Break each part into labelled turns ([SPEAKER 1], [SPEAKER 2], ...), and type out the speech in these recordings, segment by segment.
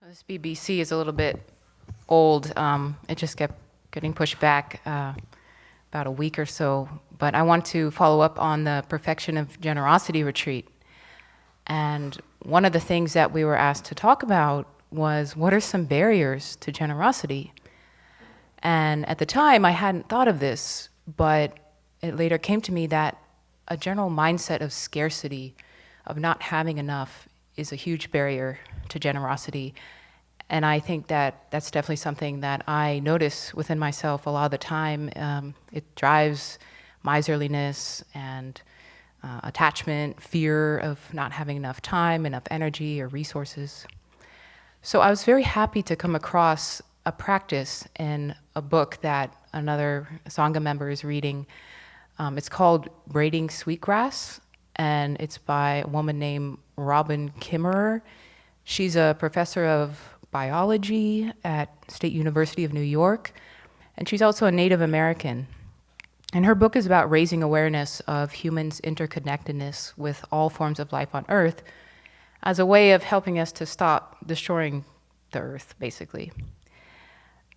[SPEAKER 1] This BBC is a little bit old. It just kept getting pushed back about a week or so. But I want to follow up on the Perfection of Generosity retreat. And one of the things that we were asked to talk about was, what are some barriers to generosity? And at the time, I hadn't thought of this, but it later came to me that a general mindset of scarcity, of not having enough, is a huge barrier to generosity. And I think that that's definitely something that I notice within myself a lot of the time. It drives miserliness and attachment, fear of not having enough time, enough energy or resources. So I was very happy to come across a practice in a book that another Sangha member is reading. It's called Braiding Sweetgrass, and it's by a woman named Robin Kimmerer. She's a professor of biology at State University of New York, and she's also a Native American. And her book is about raising awareness of humans' interconnectedness with all forms of life on Earth as a way of helping us to stop destroying the Earth, basically.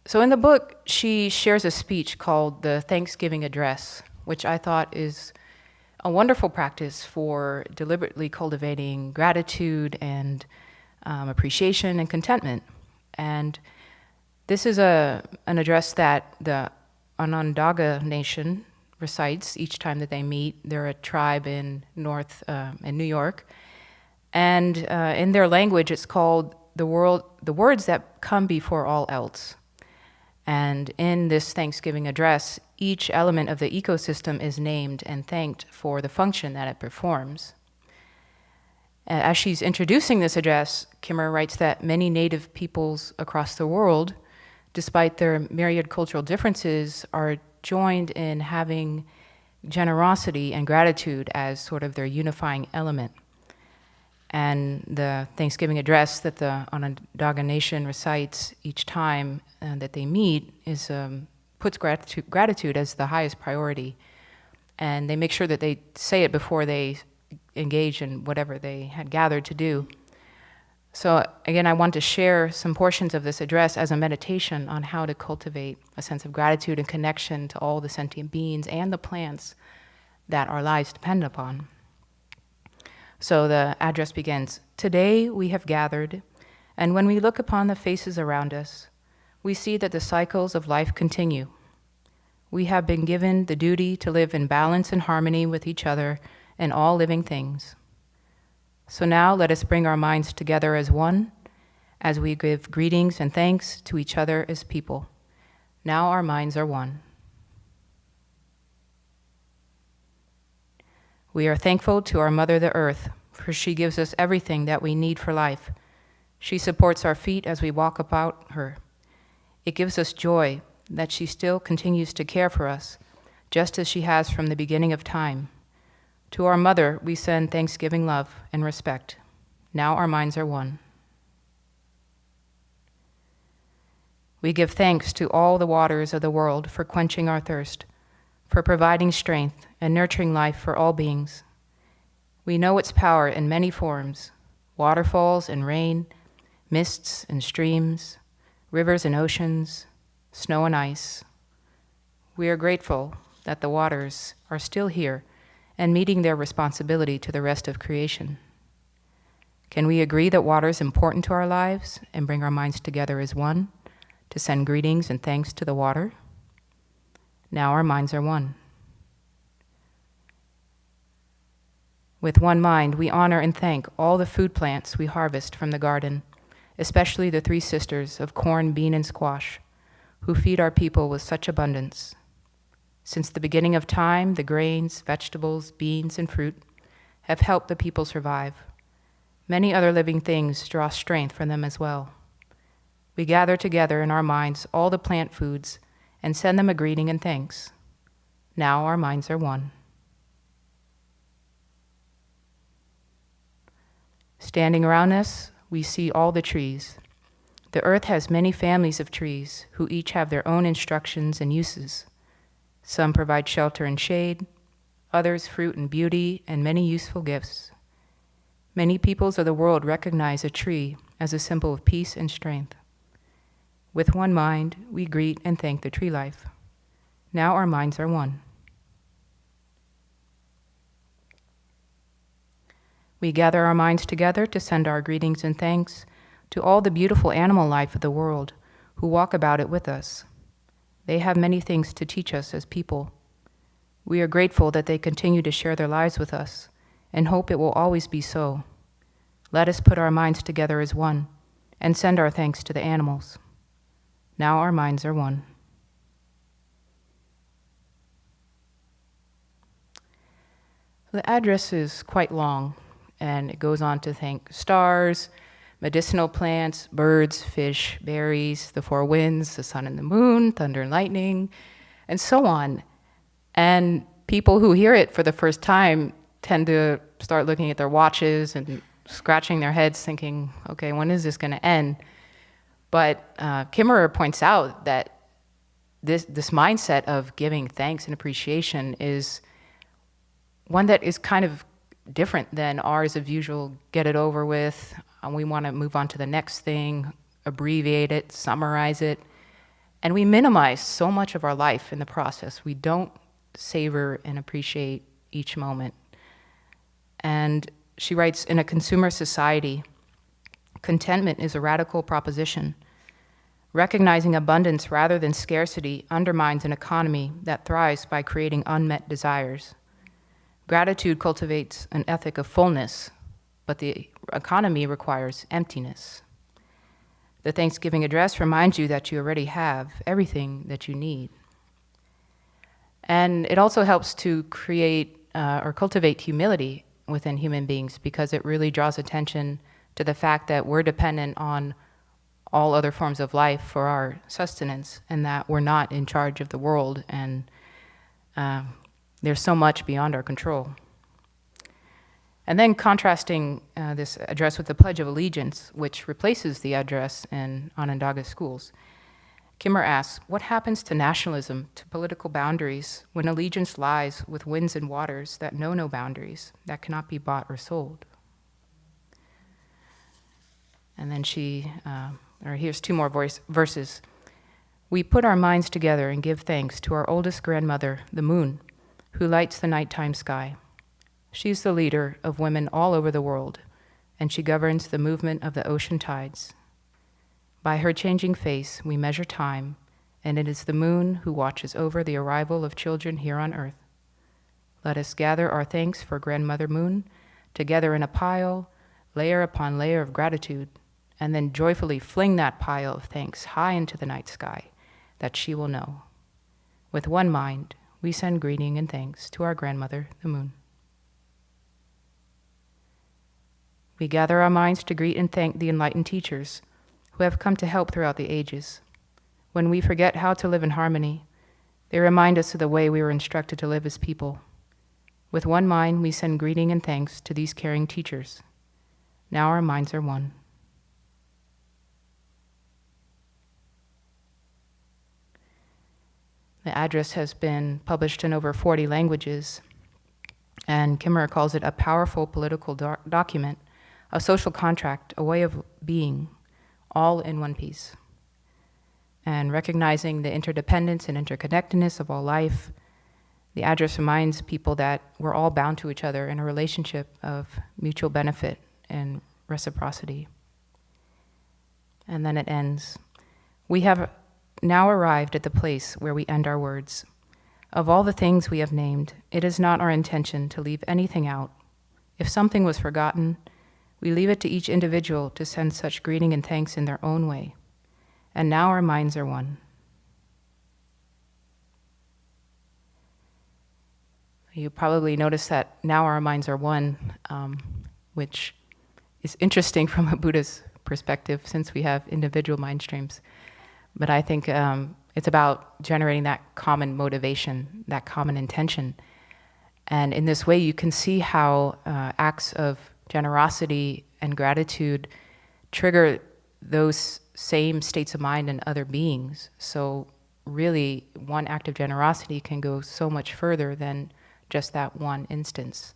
[SPEAKER 1] So in the book, she shares a speech called the Thanksgiving Address, which I thought is a wonderful practice for deliberately cultivating gratitude and appreciation and contentment. And this is an address that the Onondaga Nation recites each time that they meet. They're a tribe in in New York. And in their language, it's called the words that come before all else. And in this Thanksgiving address, each element of the ecosystem is named and thanked for the function that it performs. As she's introducing this address, Kimmerer writes that many Native peoples across the world, despite their myriad cultural differences, are joined in having generosity and gratitude as sort of their unifying element. And the Thanksgiving address that the Onondaga Nation recites each time that they meet puts gratitude as the highest priority. And they make sure that they say it before they engage in whatever they had gathered to do. So again, I want to share some portions of this address as a meditation on how to cultivate a sense of gratitude and connection to all the sentient beings and the plants that our lives depend upon. So the address begins, "Today we have gathered, and when we look upon the faces around us, we see that the cycles of life continue. We have been given the duty to live in balance and harmony with each other and all living things. So now let us bring our minds together as one, as we give greetings and thanks to each other as people. Now our minds are one. We are thankful to our Mother the Earth, for she gives us everything that we need for life. She supports our feet as we walk about her. It gives us joy that she still continues to care for us, just as she has from the beginning of time. To our Mother, we send thanksgiving love and respect. Now our minds are one. We give thanks to all the waters of the world for quenching our thirst, for providing strength and nurturing life for all beings. We know its power in many forms, waterfalls and rain, mists and streams, rivers and oceans, snow and ice. We are grateful that the waters are still here and meeting their responsibility to the rest of creation. Can we agree that water is important to our lives and bring our minds together as one to send greetings and thanks to the water? Now our minds are one. With one mind, we honor and thank all the food plants we harvest from the garden, especially the three sisters of corn, bean, and squash, who feed our people with such abundance. Since the beginning of time, the grains, vegetables, beans, and fruit have helped the people survive. Many other living things draw strength from them as well. We gather together in our minds all the plant foods and send them a greeting and thanks. Now our minds are one. Standing around us, we see all the trees. The earth has many families of trees who each have their own instructions and uses. Some provide shelter and shade, others fruit and beauty, and many useful gifts. Many peoples of the world recognize a tree as a symbol of peace and strength. With one mind, we greet and thank the tree life. Now our minds are one. We gather our minds together to send our greetings and thanks to all the beautiful animal life of the world who walk about it with us. They have many things to teach us as people. We are grateful that they continue to share their lives with us and hope it will always be so. Let us put our minds together as one and send our thanks to the animals. Now our minds are one. The address is quite long, and it goes on to thank stars, medicinal plants, birds, fish, berries, the four winds, the sun and the moon, thunder and lightning, and so on. And people who hear it for the first time tend to start looking at their watches and scratching their heads thinking, okay, when is this going to end? But Kimmerer points out that this mindset of giving thanks and appreciation is one that is kind of different than ours of usual, get it over with, we want to move on to the next thing, abbreviate it, summarize it, and we minimize so much of our life in the process. We don't savor and appreciate each moment. And she writes, in a consumer society, contentment is a radical proposition. Recognizing abundance rather than scarcity undermines an economy that thrives by creating unmet desires. Gratitude cultivates an ethic of fullness, but the economy requires emptiness. The Thanksgiving address reminds you that you already have everything that you need. And it also helps to create or cultivate humility within human beings, because it really draws attention to the fact that we're dependent on all other forms of life for our sustenance, and that we're not in charge of the world, and there's so much beyond our control. And then contrasting this address with the Pledge of Allegiance, which replaces the address in Onondaga schools, Kimmer asks, what happens to nationalism, to political boundaries, when allegiance lies with winds and waters that know no boundaries, that cannot be bought or sold? And then here's two more verses. We put our minds together and give thanks to our oldest grandmother, the moon, who lights the nighttime sky. She's the leader of women all over the world, and she governs the movement of the ocean tides. By her changing face, we measure time, and it is the moon who watches over the arrival of children here on earth. Let us gather our thanks for Grandmother Moon together in a pile, layer upon layer of gratitude, and then joyfully fling that pile of thanks high into the night sky, that she will know. With one mind, we send greeting and thanks to our grandmother, the moon. We gather our minds to greet and thank the enlightened teachers who have come to help throughout the ages. When we forget how to live in harmony, they remind us of the way we were instructed to live as people. With one mind, we send greeting and thanks to these caring teachers. Now our minds are one. The address has been published in over 40 languages, and Kimmerer calls it a powerful political document, a social contract, a way of being, all in one piece. And recognizing the interdependence and interconnectedness of all life, the address reminds people that we're all bound to each other in a relationship of mutual benefit and reciprocity. And then it ends. We have now arrived at the place where we end our words. Of all the things we have named, it is not our intention to leave anything out. If something was forgotten, we leave it to each individual to send such greeting and thanks in their own way. And now our minds are one. You probably noticed that now our minds are one, which is interesting from a Buddhist perspective, since we have individual mind streams. But I think it's about generating that common motivation, that common intention. And in this way, you can see how acts of generosity and gratitude trigger those same states of mind in other beings. So really, one act of generosity can go so much further than just that one instance.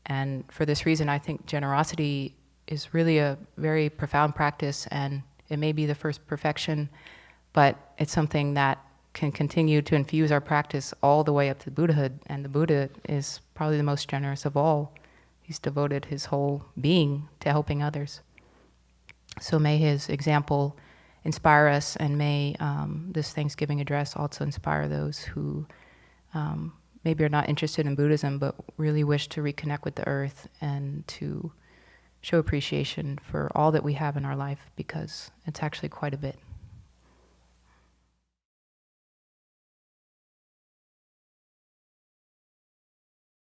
[SPEAKER 1] And for this reason, I think generosity is really a very profound practice, and it may be the first perfection, but it's something that can continue to infuse our practice all the way up to Buddhahood. And the Buddha is probably the most generous of all. He's devoted his whole being to helping others. So may his example inspire us, and may this Thanksgiving address also inspire those who maybe are not interested in Buddhism, but really wish to reconnect with the earth and to show appreciation for all that we have in our life, because it's actually quite a bit.